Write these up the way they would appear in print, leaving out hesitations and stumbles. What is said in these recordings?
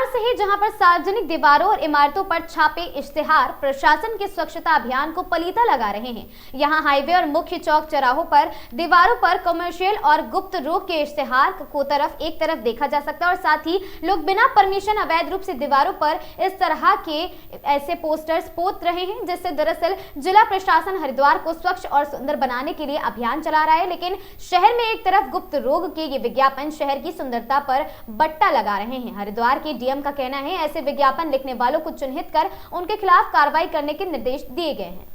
हरिद्वार से ही जहां पर सार्वजनिक दीवारों और इमारतों पर छापे इश्तिहार प्रशासन के स्वच्छता अभियान को पलीता लगा रहे हैं। यहां हाईवे और मुख्य चौक चौराहों पर दीवारों पर कमर्शियल और गुप्त रोग के इश्तिहार को एक तरफ देखा जा सकता है और साथ ही लोग बिना परमिशन अवैध रूप से दीवारों पर इस तरह के ऐसे पोस्टर्स पोत रहे हैं, जिससे दरअसल जिला प्रशासन हरिद्वार को स्वच्छ और सुंदर बनाने के लिए अभियान चला रहा है। लेकिन शहर में एक तरफ गुप्त रोग के ये विज्ञापन शहर की सुंदरता पर बट्टा लगा रहे हैं। हरिद्वार के डीएम का कहना है ऐसे विज्ञापन लिखने वालों को चिन्हित कर उनके खिलाफ कार्रवाई करने के निर्देश दिए गए हैं।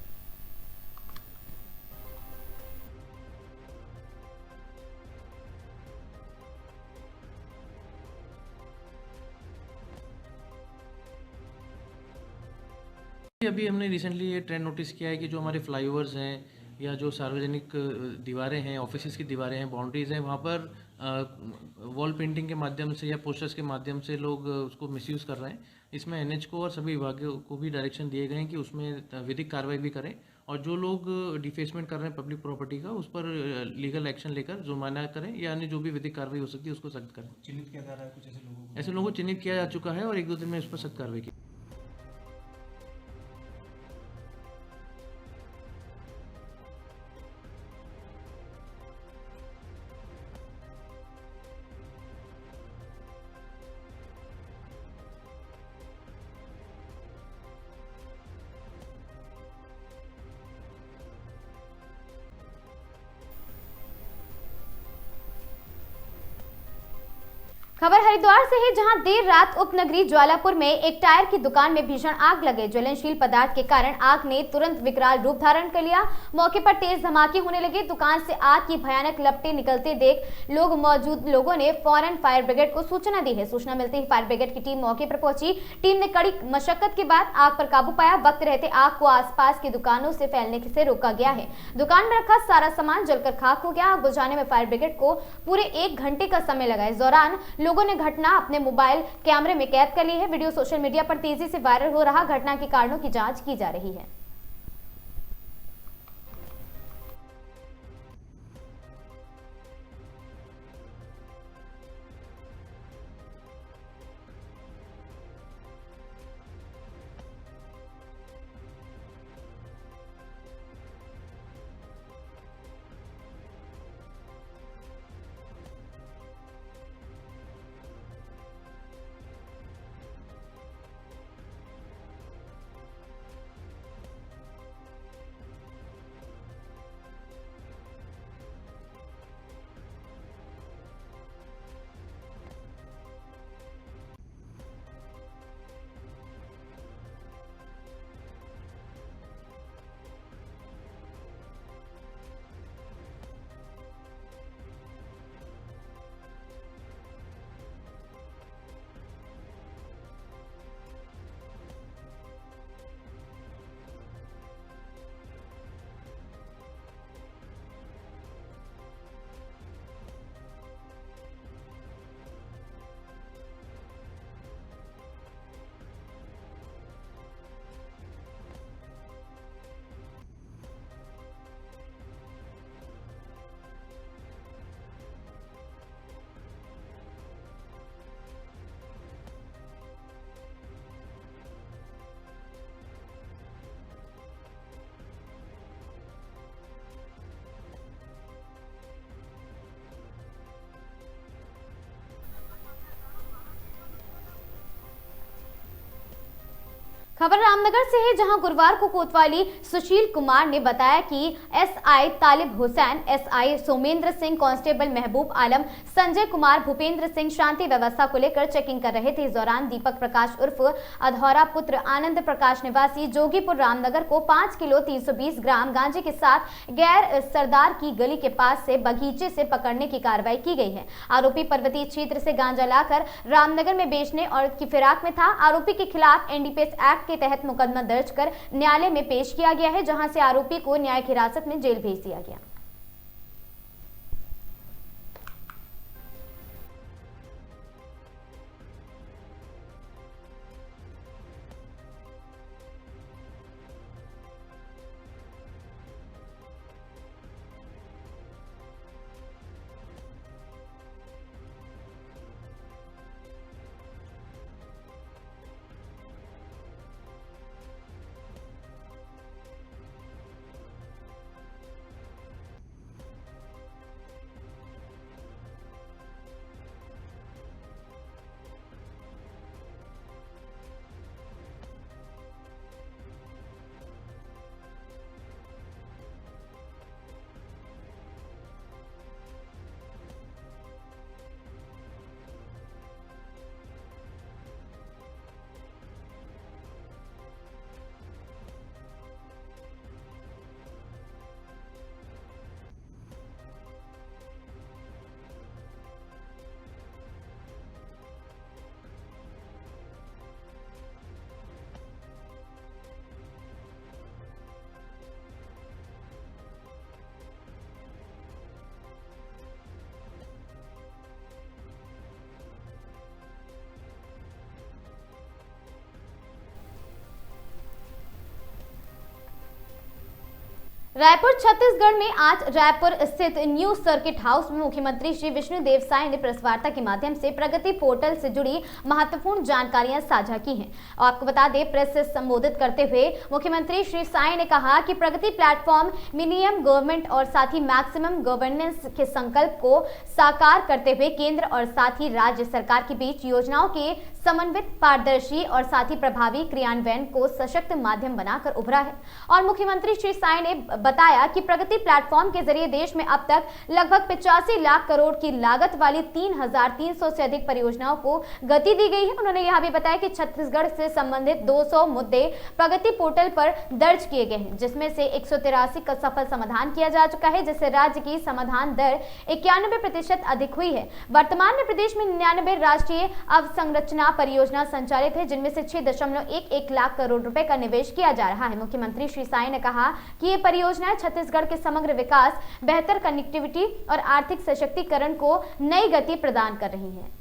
अभी हमने रिसेंटली ये ट्रेंड नोटिस किया है कि जो हमारे फ्लाईओवर्स हैं या जो सार्वजनिक दीवारें हैं, ऑफिसेज की दीवारें हैं, बाउंड्रीज हैं, वहाँ पर वॉल पेंटिंग के माध्यम से या पोस्टर्स के माध्यम से लोग उसको मिसयूज़ कर रहे हैं। इसमें एनएच को और सभी विभागों को भी डायरेक्शन दिए गए हैं कि उसमें विधिक कार्रवाई भी करें और जो लोग डिफेसमेंट कर रहे हैं पब्लिक प्रॉपर्टी का, उस पर लीगल एक्शन लेकर जुर्माना करें या अन्य जो भी विधिक कार्रवाई हो सकती है उसको सख्त करें। चिन्हित किया जा रहा है कुछ ऐसे लोगों को चिन्हित किया जा चुका है और 1-2 दिन में इस पर सख्त कार्रवाई की। खबर हरिद्वार से है, जहां देर रात उपनगरी ज्वालापुर में एक टायर की दुकान में भीषण आग लगे। ज्वलनशील पदार्थ के कारण आग ने तुरंत विकराल रूप धारण कर लिया। मौके पर तेज धमाके होने लगे। दुकान से आग की भयानक लपटें निकलते देख मौजूद लोगों ने फौरन फायर ब्रिगेड को सूचना दी है। सूचना मिलते ही फायर ब्रिगेड की टीम मौके पर पहुंची। टीम ने कड़ी मशक्कत के बाद आग पर काबू पाया। वक्त रहते आग को आसपास की दुकानों से फैलने से रोका गया है। दुकान में रखा सारा सामान जलकर खाक हो गया। आग बुझाने में फायर ब्रिगेड को पूरे 1 घंटे का समय लगा। इस दौरान लोगों ने घटना अपने मोबाइल कैमरे में कैद कर ली है। वीडियो सोशल मीडिया पर तेजी से वायरल हो रहा। घटना के कारणों की जांच की जा रही है। खबर रामनगर से है, जहां गुरुवार को कोतवाली सुशील कुमार ने बताया कि एसआई तालिब हुसैन, एसआई सोमेंद्र सिंह, कांस्टेबल महबूब आलम, संजय कुमार, भूपेंद्र सिंह शांति व्यवस्था को लेकर चेकिंग कर रहे थे। इस दौरान दीपक प्रकाश उर्फ अधौरा पुत्र आनंद प्रकाश निवासी जोगीपुर रामनगर को 5 किलो 320 ग्राम गांजे के साथ गैर सरदार की गली के पास से बगीचे से पकड़ने की कार्रवाई की गई है। आरोपी पर्वतीय क्षेत्र से गांजा लाकर रामनगर में बेचने और की फिराक में था। आरोपी के खिलाफ एनडीपीएस एक्ट के तहत मुकदमा दर्ज कर न्यायालय में पेश किया गया है, जहां से आरोपी को न्यायिक हिरासत में जेल भेज दिया गया। रायपुर छत्तीसगढ़ में आज रायपुर स्थित न्यू सर्किट हाउस में मुख्यमंत्री श्री विष्णुदेव साय ने प्रेस वार्ता के माध्यम से प्रगति पोर्टल से जुड़ी महत्वपूर्ण जानकारियां साझा की हैं। और आपको बता दें, प्रेस से संबोधित करते हुए मुख्यमंत्री श्री साय ने कहा कि प्रगति प्लेटफॉर्म मिनिमम गवर्नमेंट और साथ ही मैक्सिमम गवर्नेंस के संकल्प को साकार करते हुए केंद्र और साथ ही राज्य सरकार के बीच योजनाओं के समन्वित, पारदर्शी और साथ ही प्रभावी क्रियान्वयन को सशक्त माध्यम बनाकर उभरा है। और मुख्यमंत्री श्री साय ने बताया कि प्रगति प्लेटफॉर्म के जरिए देश में अब तक लगभग 85 लाख करोड़ की लागत वाली 3,300 से अधिक परियोजनाओं को गति दी गई है। उन्होंने यह भी बताया कि छत्तीसगढ़ से संबंधित 200 मुद्दे प्रगति पोर्टल पर दर्ज किए गए हैं, जिसमें से 183 का सफल समाधान किया जा चुका है, जिससे राज्य की समाधान दर 91% अधिक हुई है। वर्तमान में प्रदेश में 99 राष्ट्रीय अवसंरचना परियोजना संचालित है, जिनमें से 6.11 लाख करोड़ रुपए का निवेश किया जा रहा है। मुख्यमंत्री श्री साय ने कहा कि ये परियोजनाएं छत्तीसगढ़ के समग्र विकास, बेहतर कनेक्टिविटी और आर्थिक सशक्तिकरण को नई गति प्रदान कर रही हैं।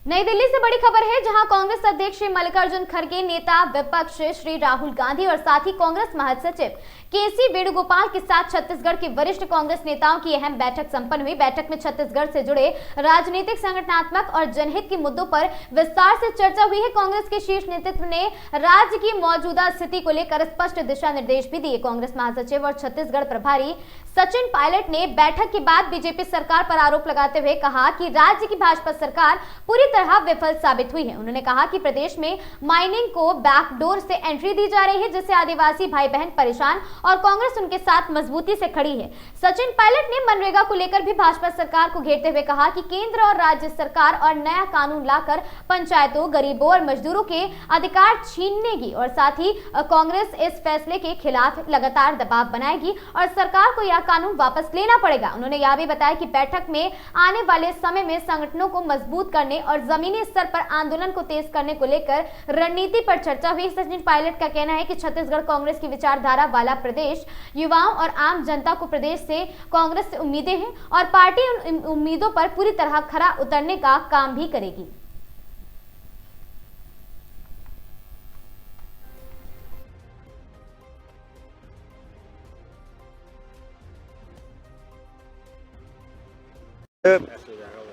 नई दिल्ली से बड़ी खबर है, जहां कांग्रेस अध्यक्ष श्री मल्लिकार्जुन खड़गे, नेता विपक्ष श्री राहुल गांधी और साथ ही कांग्रेस महासचिव केसी वेणुगोपाल के साथ छत्तीसगढ़ के वरिष्ठ कांग्रेस नेताओं की अहम बैठक संपन्न हुई। बैठक में छत्तीसगढ़ से जुड़े राजनीतिक, संगठनात्मक और जनहित के मुद्दों पर विस्तार से चर्चा हुई है। कांग्रेस के शीर्ष नेतृत्व ने राज्य की मौजूदा स्थिति को लेकर स्पष्ट दिशा निर्देश भी दिए। कांग्रेस महासचिव और छत्तीसगढ़ प्रभारी सचिन पायलट ने बैठक के बाद बीजेपी सरकार पर आरोप लगाते हुए कहा कि राज्य की भाजपा सरकार पूरी तरह विफल साबित हुई है। उन्होंने कहा कि प्रदेश में माइनिंग को बैकडोर से एंट्री दी जा रही है, जिससे आदिवासी भाई बहन परेशान और कांग्रेस उनके साथ मजबूती से खड़ी है। सचिन पायलट ने मनरेगा को लेकर भी भाजपा सरकार को घेरते हुए कहा कि केंद्र और राज्य सरकार और नया कानून लाकर पंचायतों, गरीबों और मजदूरों के अधिकार छीनेगी और साथ ही कांग्रेस इस फैसले के खिलाफ लगातार दबाव बनाएगी और सरकार को यह कानून वापस लेना पड़ेगा। उन्होंने यह भी बताया कि बैठक में आने वाले समय में संगठनों को मजबूत करने और जमीनी स्तर पर आंदोलन को तेज करने को लेकर रणनीति पर चर्चा हुई। सचिन पायलट का कहना है कि छत्तीसगढ़ कांग्रेस की विचारधारा वाला प्रदेश, युवाओं और आम जनता को प्रदेश से कांग्रेस से उम्मीदें हैं और पार्टी उन उम्मीदों पर पूरी तरह खरा उतरने का काम भी करेगी।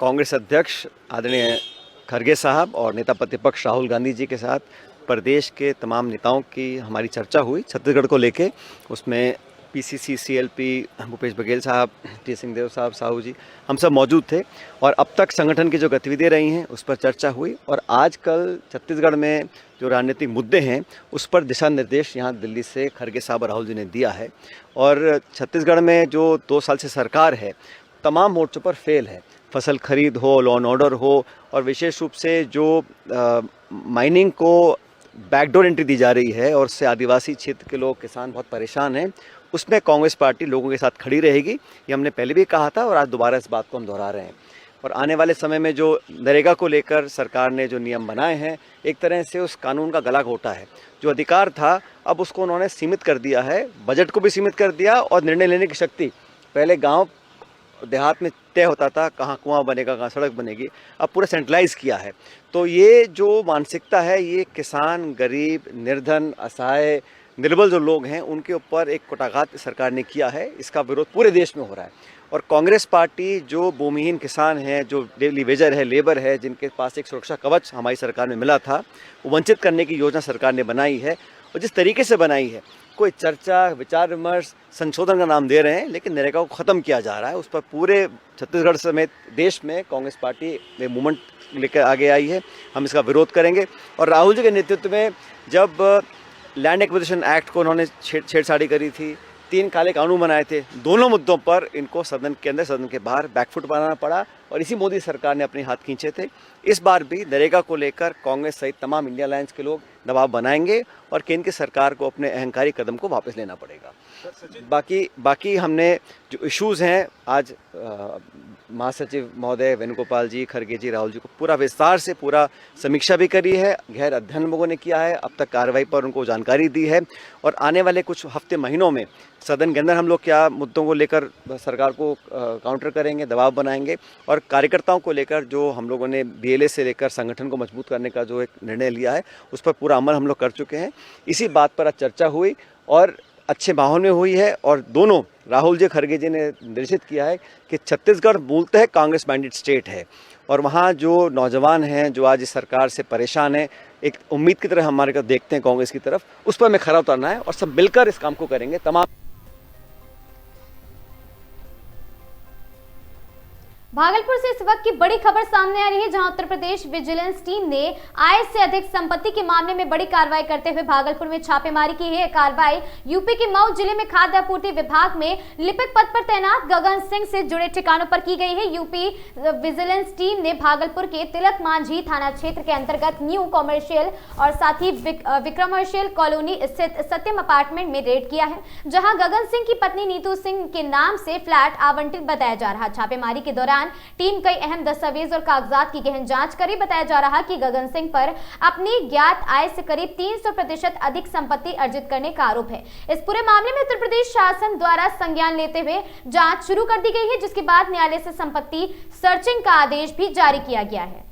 कांग्रेस अध्यक्ष आदरणीय खड़गे साहब और नेता प्रतिपक्ष राहुल गांधी जी के साथ प्रदेश के तमाम नेताओं की हमारी चर्चा हुई छत्तीसगढ़ को लेके। उसमें पीसीसी, सीएलपी, भूपेश बघेल साहब, टी सिंहदेव साहब, साहू जी, हम सब मौजूद थे और अब तक संगठन की जो गतिविधियाँ रही हैं उस पर चर्चा हुई। और आजकल छत्तीसगढ़ में जो राजनीतिक मुद्दे हैं उस पर दिशा निर्देश यहाँ दिल्ली से खड़गे साहब और राहुल जी ने दिया है। और छत्तीसगढ़ में जो 2 साल से सरकार है तमाम मोर्चों पर फेल है। फसल खरीद हो, लॉ एंड ऑर्डर हो, और विशेष रूप से जो माइनिंग को बैकडोर एंट्री दी जा रही है और उससे आदिवासी क्षेत्र के लोग, किसान बहुत परेशान हैं, उसमें कांग्रेस पार्टी लोगों के साथ खड़ी रहेगी। ये हमने पहले भी कहा था और आज दोबारा इस बात को हम दोहरा रहे हैं। और आने वाले समय में जो नरेगा को लेकर सरकार ने जो नियम बनाए हैं, एक तरह से उस कानून का गला घोटा है। जो अधिकार था अब उसको उन्होंने सीमित कर दिया है, बजट को भी सीमित कर दिया और निर्णय लेने की शक्ति, पहले गाँव देहात में तय होता था कहाँ कुआं बनेगा, कहाँ सड़क बनेगी, अब पूरा सेंट्रलाइज किया है। तो ये जो मानसिकता है ये किसान, गरीब, निर्धन, असहाय, निर्बल जो लोग हैं उनके ऊपर एक कुटाघात सरकार ने किया है। इसका विरोध पूरे देश में हो रहा है। और कांग्रेस पार्टी जो भूमिहीन किसान हैं, जो डेली वेजर है, लेबर है, जिनके पास एक सुरक्षा कवच हमारी सरकार में मिला था, वो वंचित करने की योजना सरकार ने बनाई है। और जिस तरीके से बनाई है, कोई चर्चा, विचार विमर्श, संशोधन का नाम दे रहे हैं, लेकिन नरेगा को ख़त्म किया जा रहा है। उस पर पूरे छत्तीसगढ़ समेत देश में कांग्रेस पार्टी में मूवमेंट लेकर आगे आई है। हम इसका विरोध करेंगे। और राहुल जी के नेतृत्व में जब लैंड एक्विजिशन एक्ट को उन्होंने छेड़छाड़ी करी थी, 3 काले कानून बनाए थे, दोनों मुद्दों पर इनको सदन के अंदर, सदन के बाहर बैकफुट बनाना पड़ा और इसी मोदी सरकार ने अपने हाथ खींचे थे। इस बार भी नरेगा को लेकर कांग्रेस सहित तमाम इंडिया अलायंस के लोग दबाव बनाएंगे और केंद्र की सरकार को अपने अहंकारी कदम को वापस लेना पड़ेगा। बाकी हमने जो इश्यूज़ हैं आज महासचिव महोदय वेणुगोपाल जी, खरगे जी, राहुल जी को पूरा विस्तार से पूरा समीक्षा भी करी है, गहर अध्ययन लोगों ने किया है, अब तक कार्रवाई पर उनको जानकारी दी है और आने वाले कुछ हफ्ते महीनों में सदन के अंदर हम लोग क्या मुद्दों को लेकर सरकार को काउंटर करेंगे, दबाव बनाएंगे और कार्यकर्ताओं को लेकर जो हम लोगों ने BLA से लेकर संगठन को मजबूत करने का जो एक निर्णय लिया है उस पर पूरा अमल हम लोग कर चुके हैं। इसी बात पर आज चर्चा हुई और अच्छे माहौल में हुई है और दोनों राहुल जी, खरगे जी ने निर्देशित किया है कि छत्तीसगढ़ मूलतः कांग्रेस माइंडेड स्टेट है और वहाँ जो नौजवान हैं जो आज इस सरकार से परेशान हैं, एक उम्मीद की तरह हमारे को देखते हैं कांग्रेस की तरफ, उस पर हमें खरा उतरना है और सब मिलकर इस काम को करेंगे। तमाम भागलपुर से इस वक्त की बड़ी खबर सामने आ रही है, जहां उत्तर प्रदेश विजिलेंस टीम ने आय से अधिक संपत्ति के मामले में बड़ी कार्रवाई करते हुए भागलपुर में छापेमारी की है। कार्रवाई यूपी के मऊ जिले में खाद्य आपूर्ति विभाग में लिपिक पद पर तैनात गगन सिंह से जुड़े ठिकानों पर की गई है। यूपी विजिलेंस टीम ने भागलपुर के तिलक मांझी थाना क्षेत्र के अंतर्गत न्यू कॉमर्शियल और साथ ही विक्रमर्शियल कॉलोनी स्थित सत्यम अपार्टमेंट में रेड किया है, जहां गगन सिंह की पत्नी नीतू सिंह के नाम से फ्लैट आवंटित बताया जा रहा। छापेमारी के दौरान टीम कई अहम दस्तावेज और कागजात की गहन जांच करी। बताया जा रहा कि गगन सिंह पर अपनी ज्ञात आय से करीब 300% अधिक संपत्ति अर्जित करने का आरोप है। इस पूरे मामले में उत्तर प्रदेश शासन द्वारा संज्ञान लेते हुए जांच शुरू कर दी गई है, जिसके बाद न्यायालय से संपत्ति सर्चिंग का आदेश भी जारी किया गया है।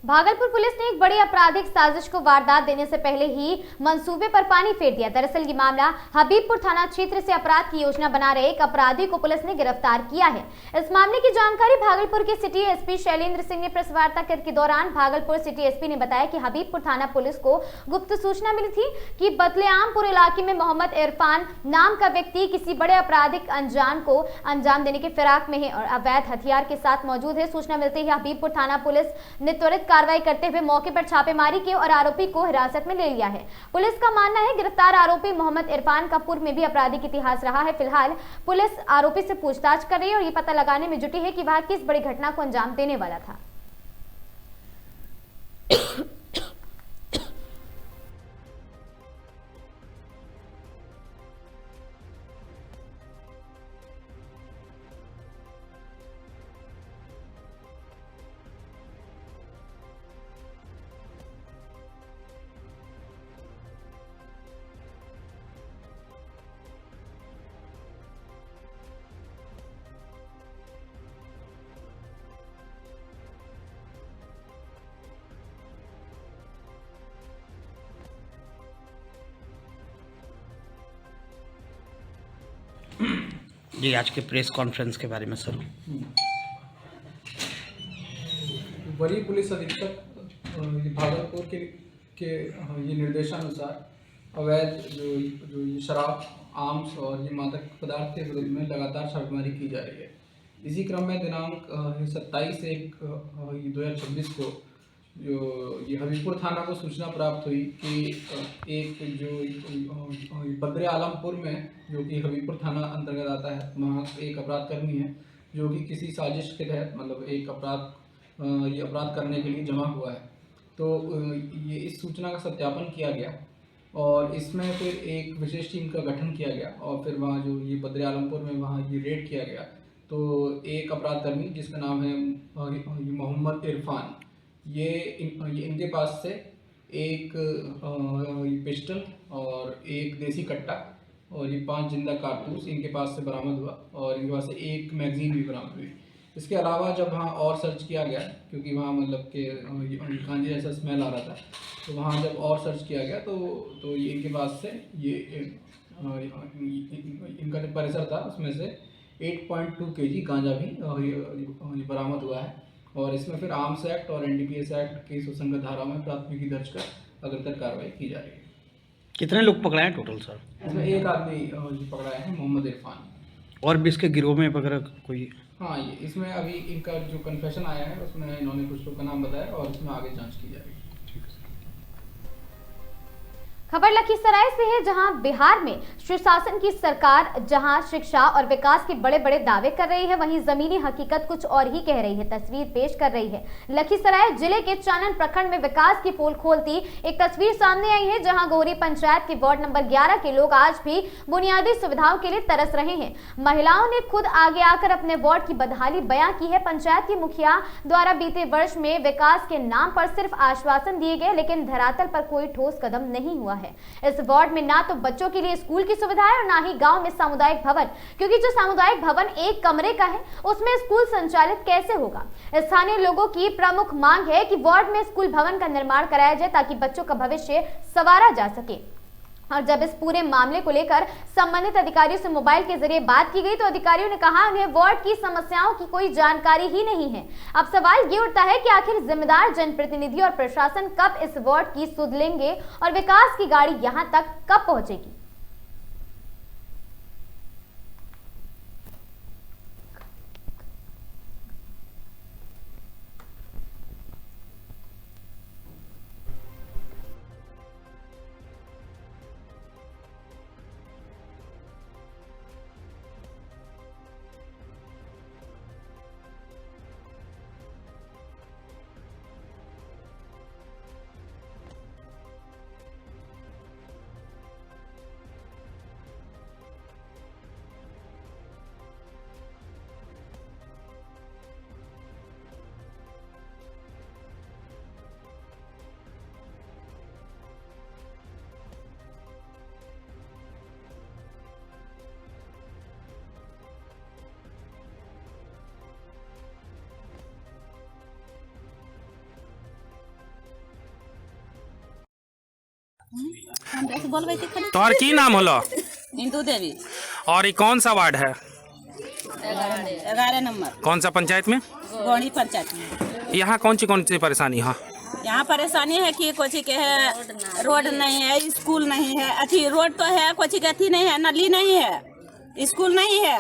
भागलपुर पुलिस ने एक बड़ी आपराधिक साजिश को वारदात देने से पहले ही मंसूबे पर पानी फेर दिया। दरअसल ये मामला हबीबपुर थाना क्षेत्र से अपराध की योजना बना रहे एक अपराधी को पुलिस ने गिरफ्तार किया है। इस मामले की जानकारी भागलपुर के सिटी एसपी शैलेंद्र सिंह ने प्रेस वार्ता के दौरान भागलपुर सिटी एसपी ने बताया कि हबीबपुर थाना पुलिस को गुप्त सूचना मिली थी कि बतलेआमपुर इलाके में मोहम्मद इरफान नाम का व्यक्ति किसी बड़े आपराधिक अंजाम को अंजाम देने के फिराक में है और अवैध हथियार के साथ मौजूद है। सूचना मिलते ही हबीबपुर थाना पुलिस ने त्वरित कार्रवाई करते हुए मौके पर छापेमारी की और आरोपी को हिरासत में ले लिया है। पुलिस का मानना है गिरफ्तार आरोपी मोहम्मद इरफान का पूर्व में भी आपराधिक इतिहास रहा है। फिलहाल पुलिस आरोपी से पूछताछ कर रही है और ये पता लगाने में जुटी है कि वह किस बड़ी घटना को अंजाम देने वाला था। जी, आज के प्रेस कॉन्फ्रेंस के बारे में सर। वरीय पुलिस अधीक्षक भागलपुर के ये निर्देशानुसार अवैध जो ये शराब, आर्म्स और ये मादक पदार्थ के विरुद्ध में लगातार छापेमारी की जा रही है। इसी क्रम में दिनांक 27/1/2026 को जो ये हबीबपुर थाना को सूचना प्राप्त हुई कि एक जो बद्रे आलमपुर में, जो कि हबीबपुर थाना अंतर्गत आता है, वहाँ एक अपराधकर्मी है जो कि किसी साजिश के तहत मतलब एक अपराध करने के लिए जमा हुआ है। तो ये इस सूचना का सत्यापन किया गया और इसमें फिर एक विशेष टीम का गठन किया गया और फिर वहाँ जो ये बद्र आलमपुर में वहाँ ये रेड किया गया। तो एक अपराधकर्मी जिसका नाम है मोहम्मद इरफान, ये इनके पास से एक पिस्टल और एक देसी कट्टा और ये 5 जिंदा कारतूस इनके पास से बरामद हुआ और इनके पास से एक मैगजीन भी बरामद हुई। इसके अलावा जब वहाँ और सर्च किया गया, क्योंकि वहाँ मतलब कि गांजे जैसा स्मेल आ रहा था, तो वहाँ जब और सर्च किया गया तो ये इनके पास से ये इनका जो परिसर था उसमें से 8.2 kg गांजा भी बरामद हुआ है। और इसमें फिर आर्म्स एक्ट और NDPS एक्ट की सुसंगत धारा में प्राथमिकी दर्ज कर अग्रतर कार्रवाई की जा रही है। कितने लोग पकड़े हैं टोटल सर? इसमें एक आदमी पकड़ा है, मोहम्मद इरफान। और भी इसके गिरोह में वगैरह कोई? हाँ, ये इसमें अभी इनका जो कन्फेशन आया है उसमें इन्होंने कुछ लोग का नाम बताया और इसमें आगे जांच की जा रही है। खबर लखीसराय से है, जहां बिहार में सुशासन की सरकार जहां शिक्षा और विकास के बड़े बड़े दावे कर रही है, वहीं जमीनी हकीकत कुछ और ही कह रही है, तस्वीर पेश कर रही है। लखीसराय जिले के चानन प्रखंड में विकास की पोल खोलती एक तस्वीर सामने आई है, जहां गोरी पंचायत के वार्ड नंबर 11 के लोग आज भी बुनियादी सुविधाओं के लिए तरस रहे हैं। महिलाओं ने खुद आगे आकर अपने वार्ड की बदहाली बयां की है। पंचायत के मुखिया द्वारा बीते वर्ष में विकास के नाम पर सिर्फ आश्वासन दिए गए, लेकिन धरातल पर कोई ठोस कदम नहीं हुआ है। इस वार्ड में ना तो बच्चों के लिए स्कूल की सुविधा है और ना ही गांव में सामुदायिक भवन, क्योंकि जो सामुदायिक भवन एक कमरे का है उसमें स्कूल संचालित कैसे होगा। स्थानीय लोगों की प्रमुख मांग है कि वार्ड में स्कूल भवन का निर्माण कराया जाए ताकि बच्चों का भविष्य संवारा जा सके। और जब इस पूरे मामले को लेकर संबंधित अधिकारियों से मोबाइल के जरिए बात की गई तो अधिकारियों ने कहा उन्हें वार्ड की समस्याओं की कोई जानकारी ही नहीं है। अब सवाल ये उठता है कि आखिर जिम्मेदार जनप्रतिनिधि और प्रशासन कब इस वार्ड की सुध लेंगे और विकास की गाड़ी यहां तक कब पहुंचेगी। तोहर की नाम होलो? इंदू देवी। और ये कौन सा वार्ड है? 11 नंबर। कौन सा पंचायत में? गौड़ी पंचायत में। यहाँ कौन सी परेशानी है? यहाँ परेशानी है कि कोची के है रोड नहीं है, स्कूल नहीं है। अच्छी रोड तो है, कोची के अथी नहीं है, नली नहीं है, स्कूल नहीं है।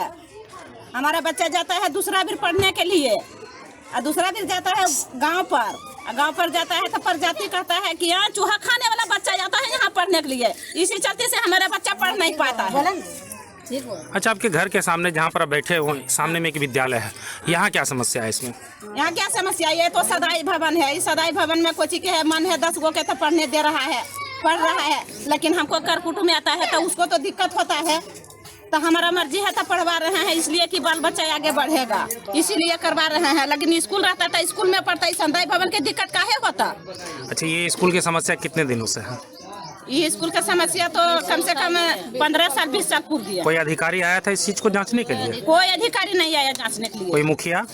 हमारा बच्चा जाता है दूसरा भी पढ़ने के लिए और दूसरा भी जाता है गांव पर जाता है तो प्रजाति कहता है कि यहाँ चूहा खाने वाला बच्चा जाता है यहाँ पढ़ने के लिए। इसी चलते से हमारा बच्चा पढ़ नहीं पाता है। अच्छा, आपके घर के सामने जहाँ पर आप बैठे हो सामने में एक विद्यालय है, यहाँ क्या समस्या है इसमें? यहाँ क्या समस्या है? ये तो सदाई भवन है। इस सदाई भवन में कोची के है मन है 10 गो के तो पढ़ने दे रहा है, पढ़ रहा है, लेकिन हमको करकुट में आता है तो उसको तो दिक्कत होता है। तो हमारा मर्जी है तो पढ़वा रहे हैं, इसलिए कि बाल बच्चा आगे बढ़ेगा, इसीलिए करवा रहे हैं। लेकिन स्कूल रहता था, स्कूल में पढ़ता, इस सदाई भवन की दिक्कत काहे होता? अच्छा, ये स्कूल की समस्या कितने दिनों से है? ये स्कूल का समस्या तो कम से कम 15 साल 20 साल पूर्व दिया। कोई अधिकारी आया था इस चीज को जांचने के लिए? कोई अधिकारी नहीं आया जांचने के लिए। कोई मुखिया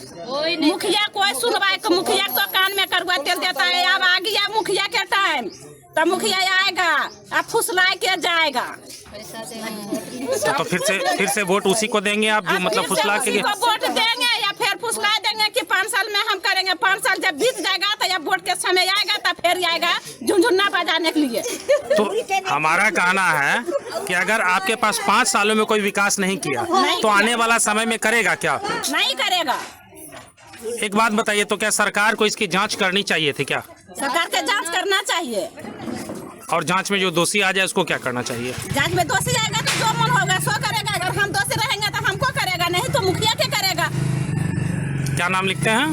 कोई सुनवाई? मुखिया तो कान में करवा तेल देता है। अब आ गया मुखिया के टाइम तो मुखिया आएगा, अब फुसला के जाएगा। तो फिर से वोट उसी को देंगे आप, जो मतलब फुसला के लिए वोट देंगे या फिर फुसला देंगे कि 5 साल में हम करेंगे। 5 साल जब बीत जाएगा तो जब वोट के समय आएगा तो फिर आएगा झुनझुन्ना बजाने के लिए। तो हमारा कहना है कि अगर आपके पास 5 सालों में कोई विकास नहीं किया तो आने वाला समय में करेगा क्या? नहीं करेगा। एक बात बताइए, तो क्या सरकार को इसकी जांच करनी चाहिए थी क्या? सरकार के जांच करना चाहिए। और जांच में जो दोषी आ जाए उसको क्या करना चाहिए? जांच में दोषी आएगा तो जो मन होगा सो करेगा। अगर हम दोषी रहेंगे तो हमको करेगा, नहीं तो मुखिया के करेगा। क्या नाम लिखते हैं?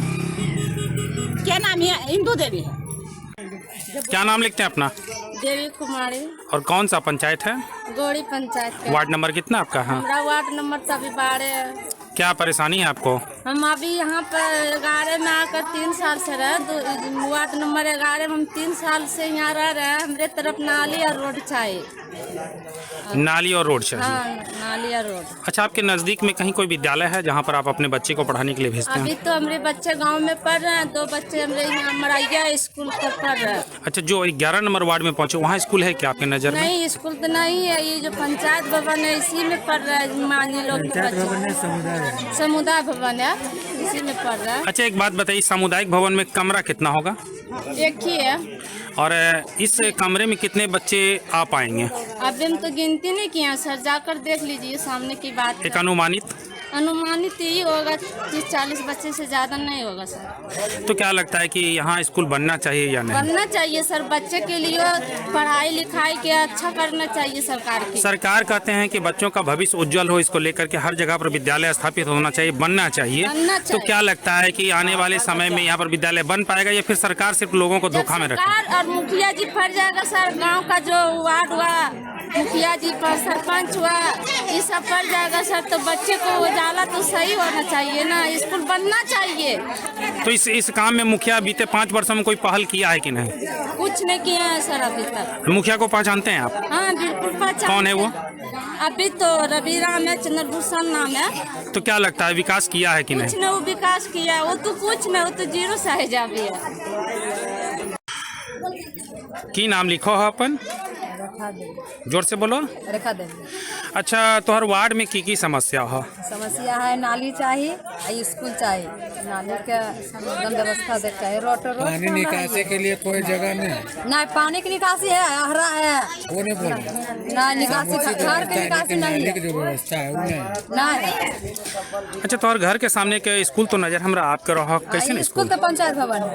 क्या नाम है? इंदू देवी है। क्या नाम लिखते हैं अपना? देवी कुमारी। और कौन सा पंचायत है? गौड़ी पंचायत का। वार्ड नंबर कितना आपका? हाँ, हमारा वार्ड नंबर तो अभी 12 है। क्या परेशानी है आपको? हम अभी यहाँ पर 11 में आकर 3 साल से रहे। वार्ड नंबर 11 में हम 3 साल से यहाँ रह रहे हैं। हमारे तरफ नाली और रोड चाहिए। नाली और रोड चाहिए? हाँ, नाली और रोड। अच्छा, आपके नज़दीक में कहीं कोई विद्यालय है जहाँ पर आप अपने बच्चे को पढ़ाने के लिए भेजते अभी हैं? तो हमारे बच्चे गांव में पढ़ रहे हैं। 2 बच्चे हमारे यहाँ मरैया स्कूल पर पढ़ रहे हैं। अच्छा, जो 11 नंबर वार्ड में पहुँचे वहाँ स्कूल है क्या आपके नज़र में? नहीं, स्कूल तो नहीं है। ये जो पंचायत भवन है इसी में पढ़ रहे हैं। मानी लोग समुदाय भवन है, इसी में पढ़ रहा है। अच्छा, एक बात बताइए, सामुदायिक भवन में कमरा कितना होगा? एक ही है। और इस कमरे में कितने बच्चे आ पाएंगे? अभी हम तो गिनती नहीं किया सर, जाकर देख लीजिए, सामने की बात एक है। अनुमानित ही होगा 30-40 बच्चे से ज़्यादा नहीं होगा सर। तो क्या लगता है कि यहाँ स्कूल बनना चाहिए या नहीं? बनना चाहिए सर, बच्चे के लिए पढ़ाई लिखाई के अच्छा करना चाहिए सरकार की। सरकार कहते हैं कि बच्चों का भविष्य उज्जवल हो, इसको लेकर के हर जगह पर विद्यालय स्थापित होना चाहिए, बनना चाहिए। तो क्या लगता है कि आने वाले समय में यहाँ पर विद्यालय बन पाएगा या फिर सरकार सिर्फ लोगों को धोखा में रखेगी? सरकार और मुखिया जी फट जाएगा सर। गाँव का जो वार्ड हुआ, मुखिया जी पर सरपंच हुआ, ये सब पड़ जाएगा सर। तो बच्चे को उजाला तो सही होना चाहिए ना, स्कूल बनना चाहिए। तो इस काम में मुखिया बीते 5 वर्षों में कोई पहल किया है कि नहीं? कुछ नहीं किया है सर अभी तक। मुखिया को पहचानते हैं आप? हाँ, बिल्कुल पहचान। कौन है वो? अभी तो रवि राम है, चंद्रभूषण नाम है। तो क्या लगता है विकास किया है कि कुछ नहीं? नहीं, वो विकास किया, वो तो कुछ नहीं, वो तो 0 साहेब है। की नाम लिखो है अपन? जोर से बोलो। रेखा देवी। अच्छा, तो हर वार्ड में की समस्या है? समस्या है, नाली चाहिए, स्कूल चाहिए, नाली के एकदम व्यवस्था देख चाहिए, रोड पानी निकासी के लिए कोई जगह नहीं। पानी की निकासी है, अहरा है, वो नहीं बोल ना निकासी, घर की निकासी नहीं है, जो व्यवस्था है नहीं। अच्छा, तो हर घर के सामने के स्कूल तो नजर हमरा आपके रहा, कैसे नहीं स्कूल तो पंचायत भवन है।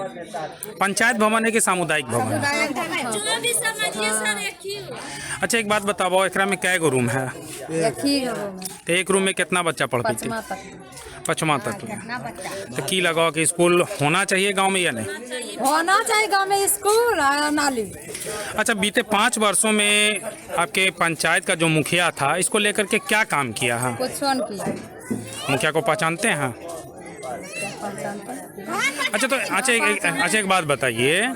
पंचायत भवन है कि सामुदायिक भवन है? जो भी समझिए सर, एक ही। अच्छा, एक बात बताओ, एकरा में कै गो रूम है? एक ही रूम है। तो एक रूम में कितना बच्चा पढ़ती थी? 5वां तक। तो की लगा कि स्कूल होना चाहिए गांव में या नहीं? होना चाहिए गांव में स्कूल और नाली। अच्छा, बीते 5 वर्षों में आपके पंचायत का जो मुखिया था, इसको लेकर के क्या काम किया है? कुछ नहीं किया। मुखिया को पहचानते हैं? अच्छा, तो एक बात बताइए,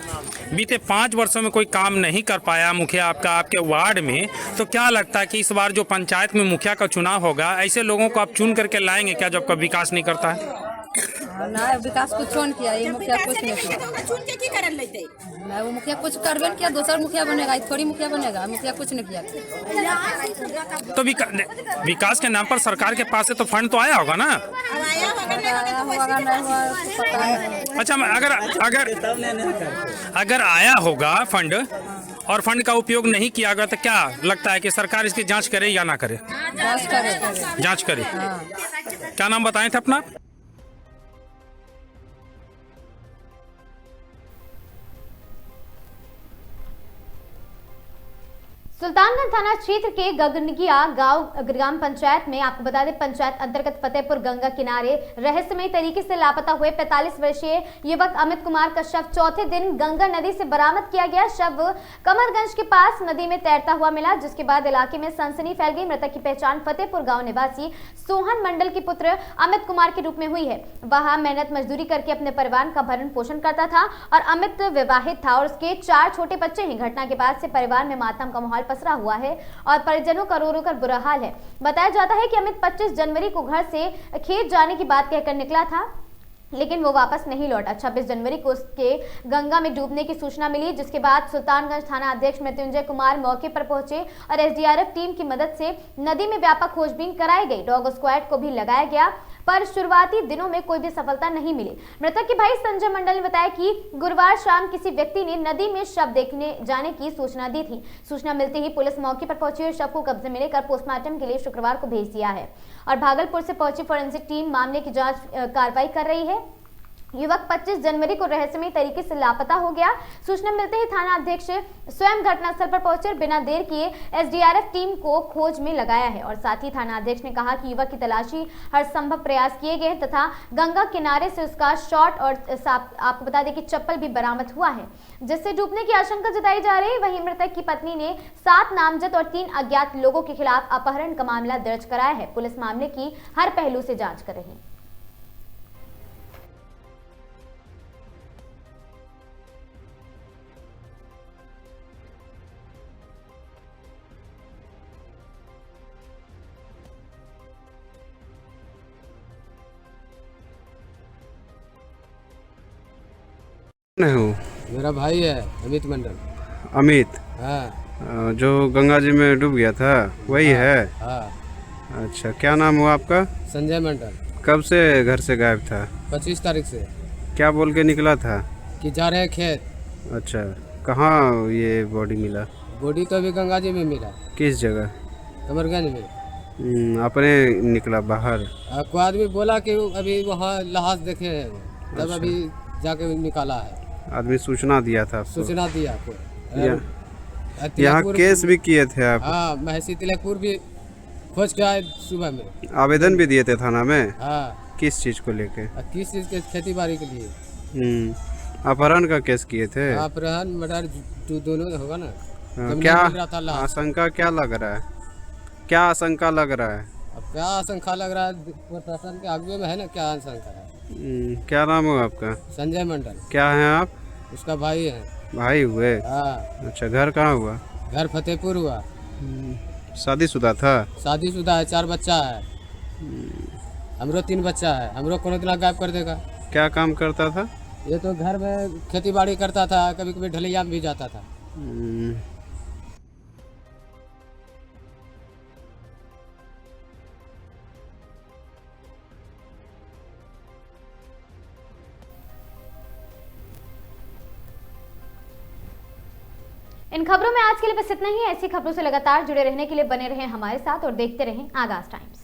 बीते 5 वर्षों में कोई काम नहीं कर पाया मुखिया आपका आपके वार्ड में, तो क्या लगता है कि इस बार जो पंचायत में मुखिया का चुनाव होगा, ऐसे लोगों को आप चुन करके लाएंगे क्या जो आपका विकास नहीं करता है? ना, विकास कुछ नहीं किया, ये मुखिया कुछ नहीं किया। ना, वो मुखिया कुछ करबे नहीं किया, दूसरा मुखिया बनेगा, थोड़ी मुखिया बनेगा, मुखिया कुछ नहीं किया। तो विकास के नाम पर सरकार के पास से तो फंड तो आया होगा ना? अच्छा, अगर आया होगा फंड और फंड का उपयोग नहीं किया गया, तो क्या लगता है कि सरकार इसकी जांच करे या ना करे? जांच करे। क्या नाम बताए थे अपना? सुल्तानगंज थाना क्षेत्र के गगनगिया गांव ग्राम पंचायत में आपको बता दें, पंचायत अंतर्गत फतेहपुर गंगा किनारे रहस्यमय तरीके से लापता हुए 45 वर्षीय युवक अमित कुमार का शव चौथे दिन गंगा नदी से बरामद किया गया। शव कमरगंज के पास नदी में तैरता हुआ मिला, जिसके बाद इलाके में सनसनी फैल गई। मृतक की पहचान फतेहपुर गाँव निवासी सोहन मंडल के पुत्र अमित कुमार के रूप में हुई है। वह मेहनत मजदूरी करके अपने परिवार का भरण पोषण करता था और अमित विवाहित था और उसके 4 छोटे बच्चे हैं। घटना के बाद से परिवार में मातम का माहौल पसरा हुआ है और परिजनों का रो रो कर बुरा हाल है। बताया जाता है कि अमित 25 जनवरी को घर से खेत जाने की बात कहकर निकला था, लेकिन वो वापस नहीं लौटा। 26 जनवरी को उसके गंगा में डूबने की सूचना मिली, जिसके बाद सुल्तानगंज थाना अध्यक्ष मृत्युंजय कुमार मौके पर पहुंचे और एसडीआरएफ टीम की मदद से नदी में व्यापक खोजबीन कराई गई। डॉग स्क्वाड को भी लगाया गया, पर शुरुआती दिनों में कोई भी सफलता नहीं मिली। मृतक के भाई संजय मंडल ने बताया कि गुरुवार शाम किसी व्यक्ति ने नदी में शव देखने जाने की सूचना दी थी। सूचना मिलते ही पुलिस मौके पर पहुंची और शव को कब्जे में लेकर पोस्टमार्टम के लिए शुक्रवार को भेज दिया है और भागलपुर से पहुंची फोरेंसिक टीम मामले की जांच कार्रवाई कर रही है। युवक 25 जनवरी को रहस्यमय तरीके से लापता हो गया। सूचना मिलते ही थाना अध्यक्ष स्वयं घटनास्थल पर पहुंचे और बिना देर किए एसडीआरएफ टीम को खोज में लगाया है। और साथ ही थाना अध्यक्ष ने कहा कि युवक की तलाशी हर संभव प्रयास किए गए तथा गंगा किनारे से उसका शॉर्ट और आपको बता दें कि चप्पल भी बरामद हुआ है, जिससे डूबने की आशंका जताई जा रही है। वहीं मृतक की पत्नी ने 7 नामजद और 3 अज्ञात लोगों के खिलाफ अपहरण का मामला दर्ज कराया है। पुलिस मामले की हर पहलू से जांच कर रही है। मैं हूँ, मेरा भाई है अमित मंडल। अमित, हाँ जो गंगा जी में डूब गया था वही है? हाँ। अच्छा, क्या नाम हुआ आपका? संजय मंडल। कब से घर से गायब था? 25 तारीख से। क्या बोल के निकला था? कि जा रहे हैं खेत। अच्छा, कहाँ ये बॉडी मिला? बॉडी तो अभी गंगा जी में मिला। किस जगह? कमरगंज में। अपने निकला बाहर? कोई आदमी बोला कि अभी वहाँ लाश देखे हैं, तब अच्छा। अभी जाके निकाला है। आदमी सूचना दिया था आपको? सूचना दिया आपको। यहाँ केस भी किए थे आप? हाँ, महसी तिलकपुर भी खोज के आए सुबह में। आवेदन भी दिए थे थाना में? हाँ। किस चीज़ को लेके? किस चीज़ के? खेती बाड़ी के लिए। अपहरण का केस किए थे? अपहरण मर्डर दोनों होगा ना। क्या आशंका क्या लग रहा है? क्या आशंका लग रहा है? अब क्या आशंका लग रहा है, प्रशासन के आगे में है ना, क्या आशंका है। क्या नाम है आपका? संजय मंडल। क्या है आप? उसका भाई है। भाई हुए? हाँ। अच्छा, घर कहाँ हुआ? घर फतेहपुर हुआ। शादीशुदा था? शादीशुदा है, 4 बच्चा है। हमरो 3 बच्चा है। हमरो कोनो दिन गायब कर देगा। क्या काम करता था? ये तो घर में खेती बाड़ी करता था, कभी कभी ढलैया में भी जाता था। इन खबरों में आज के लिए बस इतना ही। ऐसी खबरों से लगातार जुड़े रहने के लिए बने रहें हमारे साथ और देखते रहें आगाज टाइम्स।